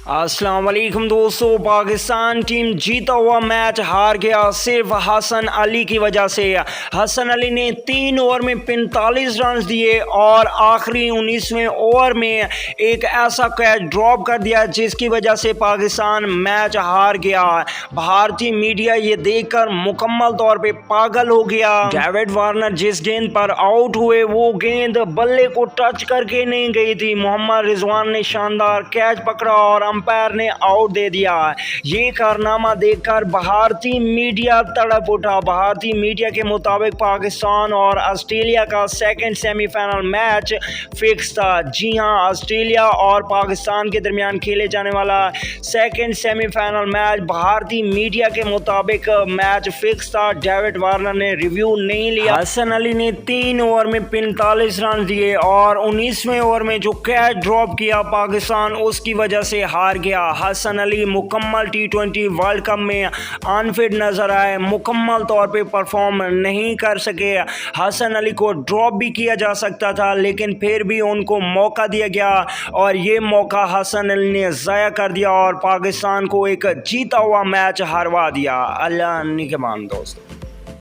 अस्सलाम वालेकुम दोस्तों। पाकिस्तान टीम जीता हुआ मैच हार गया सिर्फ हसन अली की वजह से। हसन अली ने 3 ओवर में 45 रन दिए और आखिरी 19वें ओवर में एक ऐसा कैच ड्रॉप कर दिया जिसकी वजह से पाकिस्तान मैच हार गया। भारतीय मीडिया ये देखकर मुकम्मल तौर पे पागल हो गया। डेविड वार्नर जिस गेंद पर आउट हुए वो गेंद बल्ले को टच करके नहीं गई थी। मोहम्मद रिजवान ने शानदार कैच पकड़ा और अंपायर ने आउट दे दिया। ये कारनामा देखकर भारतीय मीडिया तड़प उठा। भारतीय मीडिया के मुताबिक पाकिस्तान और ऑस्ट्रेलिया का सेकंड सेमीफाइनल मैच फिक्स था। जी हां, ऑस्ट्रेलिया और पाकिस्तान के दरमियान खेले जाने वाला सेकंड सेमीफाइनल मैच भारतीय मीडिया के मुताबिक मैच फिक्स था। डेविड वार्नर ने रिव्यू नहीं लिया। हसन अली ने 3 ओवर में 45 रन दिए और 19वें ओवर में जो कैच ड्रॉप किया पाकिस्तान उसकी वजह से हार गया। हसन अली मुकम्मल T20 वर्ल्ड कप में अनफिट नजर आए, मुकम्मल तौर पे परफॉर्म नहीं कर सके। हसन अली को ड्रॉप भी किया जा सकता था लेकिन फिर भी उनको मौका दिया गया और ये मौका हसन अली ने ज़ाया कर दिया और पाकिस्तान को एक जीता हुआ मैच हरवा दिया। अल्लाह निगहबान दोस्तों।